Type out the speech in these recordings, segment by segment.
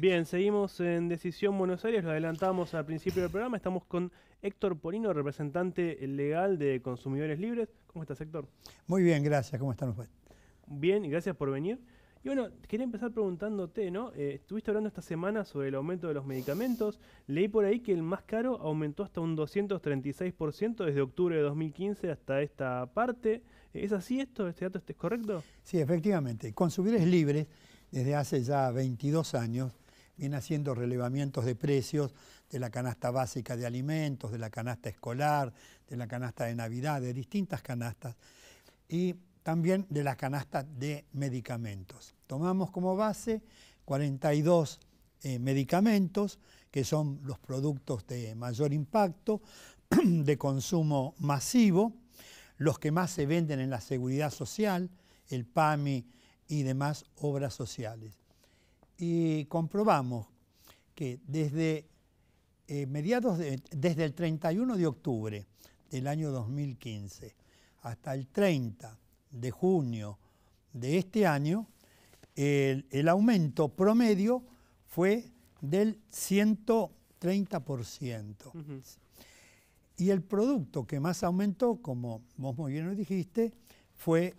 Bien, seguimos en Decisión Buenos Aires, lo adelantamos al principio del programa. Estamos con Héctor Porino, representante legal de Consumidores Libres. ¿Cómo estás, Héctor? Muy bien, gracias. ¿Cómo están ustedes? Bien, y gracias por venir. Y bueno, quería empezar preguntándote, ¿no? Estuviste hablando esta semana sobre el aumento de los medicamentos. Leí por ahí que el más caro aumentó hasta un 236% desde octubre de 2015 hasta esta parte. ¿Es así esto? ¿Este dato es correcto? Sí, efectivamente. Consumidores Libres, desde hace ya 22 años, viene haciendo relevamientos de precios de la canasta básica de alimentos, de la canasta escolar, de la canasta de Navidad, de distintas canastas, y también de las canastas de medicamentos. Tomamos como base 42 medicamentos, que son los productos de mayor impacto, de consumo masivo, los que más se venden en la seguridad social, el PAMI y demás obras sociales. Y comprobamos que desde desde el 31 de octubre del año 2015 hasta el 30 de junio de este año, el aumento promedio fue del 130%. Y el producto que más aumentó, como vos muy bien lo dijiste, fue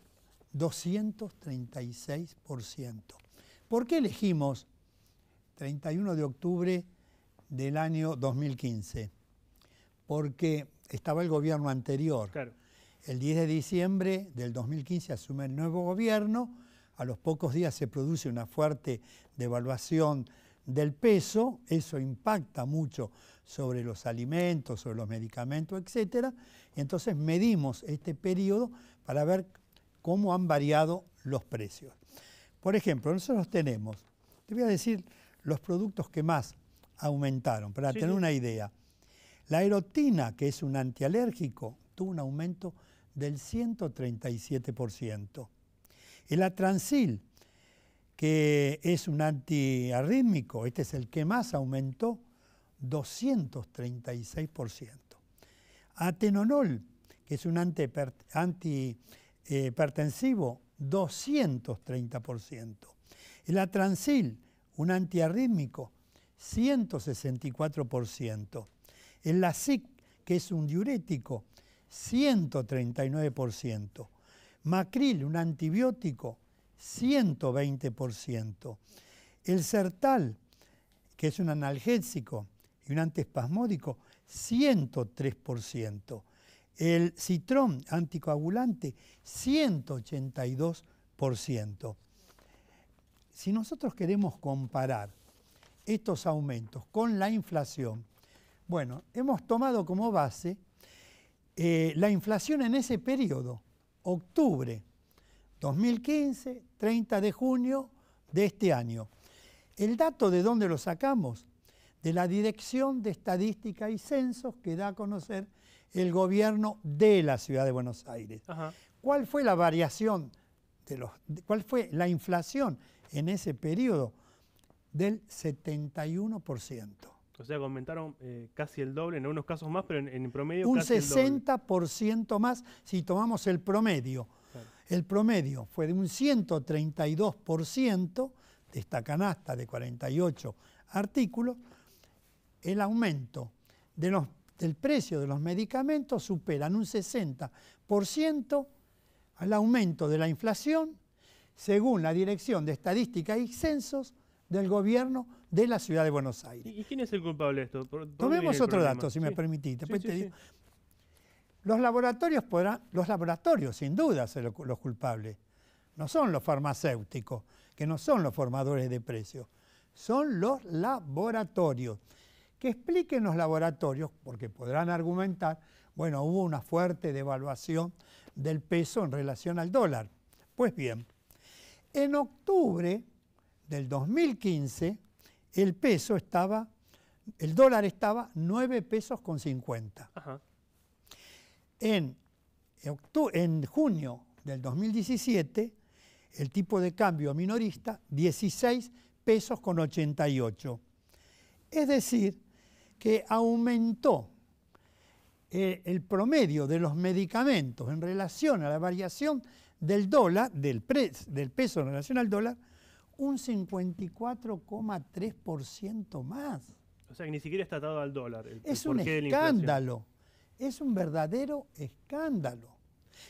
236%. ¿Por qué elegimos 31 de octubre del año 2015? Porque estaba el gobierno anterior. Claro. El 10 de diciembre del 2015 asume el nuevo gobierno, a los pocos días se produce una fuerte devaluación del peso, eso impacta mucho sobre los alimentos, sobre los medicamentos, etc. Y entonces medimos este periodo para ver cómo han variado los precios. Por ejemplo, nosotros tenemos, te voy a decir los productos que más aumentaron, para tener una idea. La Aerotina, que es un antialérgico, tuvo un aumento del 137%. El Atransil, que es un antiarrítmico, este es el que más aumentó, 236%. Atenolol, que es un antihipertensivo, 230%. El Atransil, un antiarrítmico, 164%. El Lasix, que es un diurético, 139%. Macril, un antibiótico, 120%. El Sertal, que es un analgésico y un antiespasmódico, 103%. El Citrón, anticoagulante, 182%. Si nosotros queremos comparar estos aumentos con la inflación, bueno, hemos tomado como base la inflación en ese periodo, octubre 2015, 30 de junio de este año. ¿El dato de dónde lo sacamos? De la Dirección de Estadística y Censos que da a conocer el gobierno de la Ciudad de Buenos Aires. Ajá. ¿Cuál fue la variación, cuál fue la inflación en ese periodo? Del 71%. O sea, que aumentaron casi el doble, en algunos casos más, pero en promedio Un casi el doble. 60% más si tomamos el promedio. Claro. El promedio fue de un 132% de esta canasta de 48 artículos. El aumento del precio de los medicamentos superan un 60% al aumento de la inflación, según la Dirección de Estadística y Censos del gobierno de la Ciudad de Buenos Aires. ¿Y quién es el culpable de esto? Tomemos otro dato, si me permitís. Después te digo. Los laboratorios sin duda son los culpables. No son los farmacéuticos, que no son los formadores de precios. Son los laboratorios. Que expliquen los laboratorios, porque podrán argumentar, bueno, hubo una fuerte devaluación del peso en relación al dólar. Pues bien, en octubre del 2015, el dólar estaba 9 pesos con 50. Ajá. En junio del 2017, el tipo de cambio minorista, 16 pesos con 88. Es decir, que aumentó el promedio de los medicamentos en relación a la variación del dólar, del peso en relación al dólar, un 54,3% más. O sea que ni siquiera está atado al dólar. Es un escándalo, es un verdadero escándalo.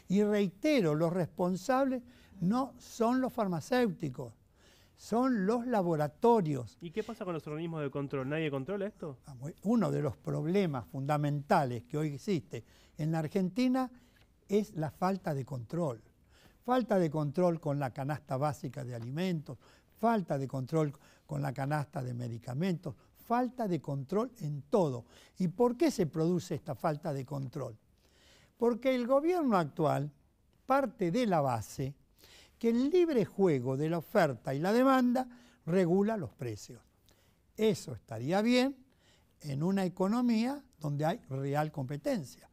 Y reitero, los responsables no son los farmacéuticos, son los laboratorios. ¿Y qué pasa con los organismos de control? ¿Nadie controla esto? Uno de los problemas fundamentales que hoy existe en la Argentina es la falta de control. Falta de control con la canasta básica de alimentos, falta de control con la canasta de medicamentos, falta de control en todo. ¿Y por qué se produce esta falta de control? Porque el gobierno actual parte de la base que el libre juego de la oferta y la demanda regula los precios. Eso estaría bien en una economía donde hay real competencia.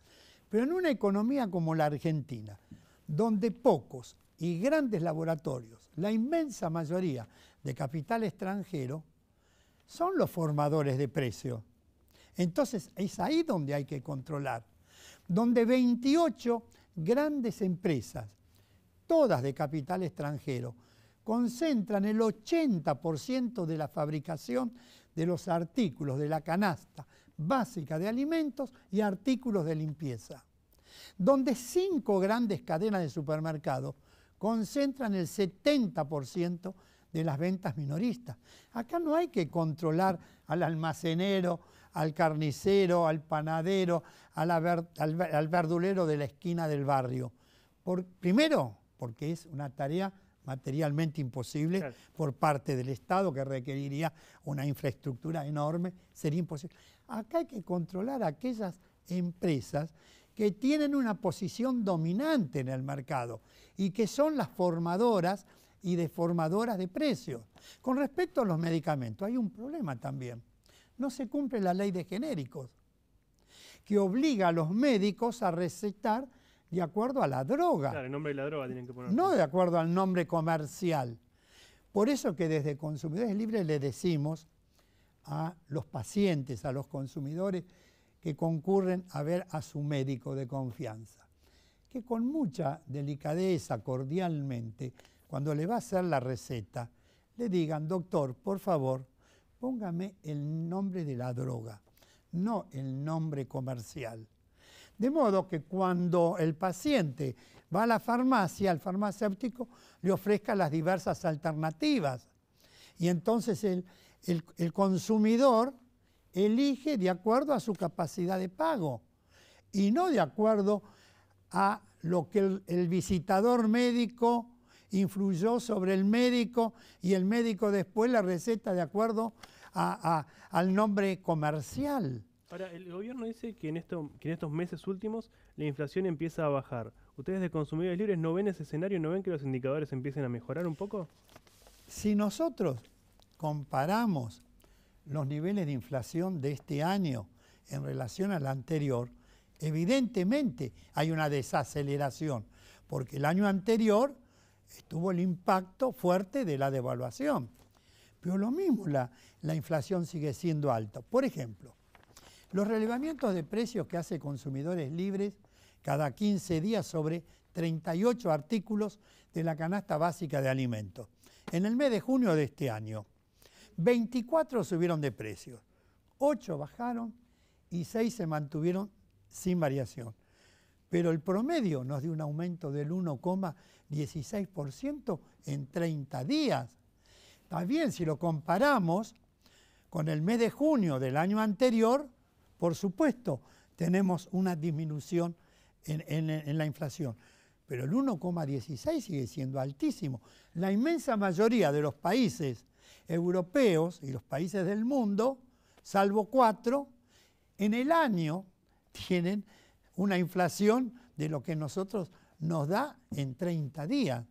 Pero en una economía como la Argentina, donde pocos y grandes laboratorios, la inmensa mayoría de capital extranjero, son los formadores de precios. Entonces es ahí donde hay que controlar, donde 28 grandes empresas, todas de capital extranjero, concentran el 80% de la fabricación de los artículos de la canasta básica de alimentos y artículos de limpieza, donde 5 grandes cadenas de supermercados concentran el 70% de las ventas minoristas. Acá no hay que controlar al almacenero, al carnicero, al panadero, al verdulero de la esquina del barrio. Primero, porque es una tarea materialmente imposible, claro, por parte del Estado, que requeriría una infraestructura enorme, sería imposible. Acá hay que controlar a aquellas empresas que tienen una posición dominante en el mercado y que son las formadoras y deformadoras de precios. Con respecto a los medicamentos, hay un problema también. No se cumple la ley de genéricos, que obliga a los médicos a recetar de acuerdo a la droga. Claro, el nombre de la droga tienen que poner. No de acuerdo al nombre comercial. Por eso que desde Consumidores Libres le decimos a los pacientes, a los consumidores que concurren a ver a su médico de confianza, que con mucha delicadeza, cordialmente, cuando le va a hacer la receta, le digan: doctor, por favor, póngame el nombre de la droga, no el nombre comercial. De modo que cuando el paciente va a la farmacia, el farmacéutico le ofrezca las diversas alternativas. Y entonces el consumidor elige de acuerdo a su capacidad de pago y no de acuerdo a lo que el visitador médico influyó sobre el médico y el médico después la receta de acuerdo al nombre comercial. Ahora, el gobierno dice que en estos meses últimos la inflación empieza a bajar. ¿Ustedes de Consumidores Libres no ven ese escenario, no ven que los indicadores empiecen a mejorar un poco? Si nosotros comparamos los niveles de inflación de este año en relación al anterior, evidentemente hay una desaceleración, porque el año anterior estuvo el impacto fuerte de la devaluación. Pero lo mismo, la inflación sigue siendo alta. Por ejemplo, los relevamientos de precios que hace Consumidores Libres cada 15 días sobre 38 artículos de la canasta básica de alimentos. En el mes de junio de este año, 24 subieron de precios, 8 bajaron y 6 se mantuvieron sin variación. Pero el promedio nos dio un aumento del 1,16% en 30 días. También si lo comparamos con el mes de junio del año anterior, por supuesto, tenemos una disminución en la inflación, pero el 1,16 sigue siendo altísimo. La inmensa mayoría de los países europeos y los países del mundo, salvo 4, en el año tienen una inflación de lo que nosotros nos da en 30 días.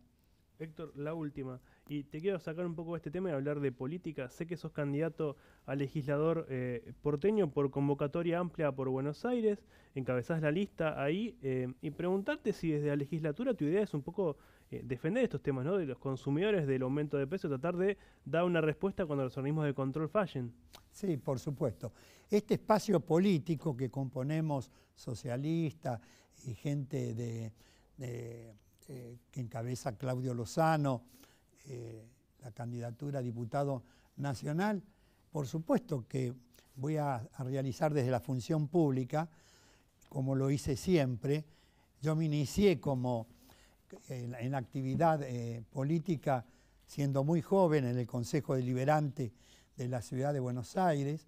Héctor, la última. Y te quiero sacar un poco de este tema y hablar de política. Sé que sos candidato a legislador porteño por convocatoria amplia por Buenos Aires, encabezás la lista ahí, y preguntarte si desde la legislatura tu idea es un poco defender estos temas, ¿no? De los consumidores, del aumento de precios, tratar de dar una respuesta cuando los organismos de control fallen. Sí, por supuesto. Este espacio político que componemos socialistas y gente que encabeza Claudio Lozano, la candidatura a diputado nacional, por supuesto que voy a realizar desde la función pública, como lo hice siempre. Yo me inicié en la actividad política siendo muy joven en el Consejo Deliberante de la Ciudad de Buenos Aires.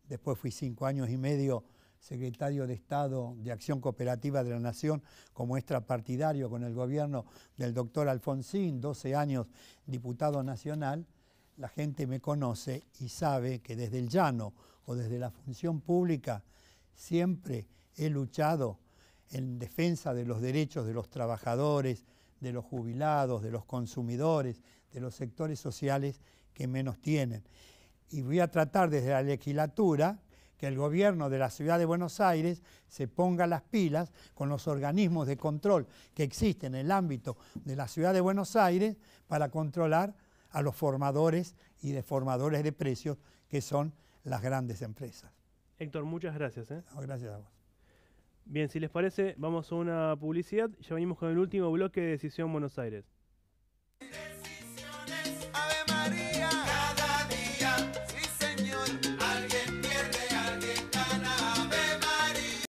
Después fui 5 años y medio secretario de Estado de Acción Cooperativa de la Nación como extrapartidario con el gobierno del doctor Alfonsín, 12 años diputado nacional. La gente me conoce y sabe que desde el llano o desde la función pública siempre he luchado en defensa de los derechos de los trabajadores, de los jubilados, de los consumidores, de los sectores sociales que menos tienen. Y voy a tratar desde la legislatura que el gobierno de la Ciudad de Buenos Aires se ponga las pilas con los organismos de control que existen en el ámbito de la Ciudad de Buenos Aires para controlar a los formadores y deformadores de precios que son las grandes empresas. Héctor, muchas gracias. No, gracias a vos. Bien, si les parece, vamos a una publicidad. Ya venimos con el último bloque de Decisión Buenos Aires.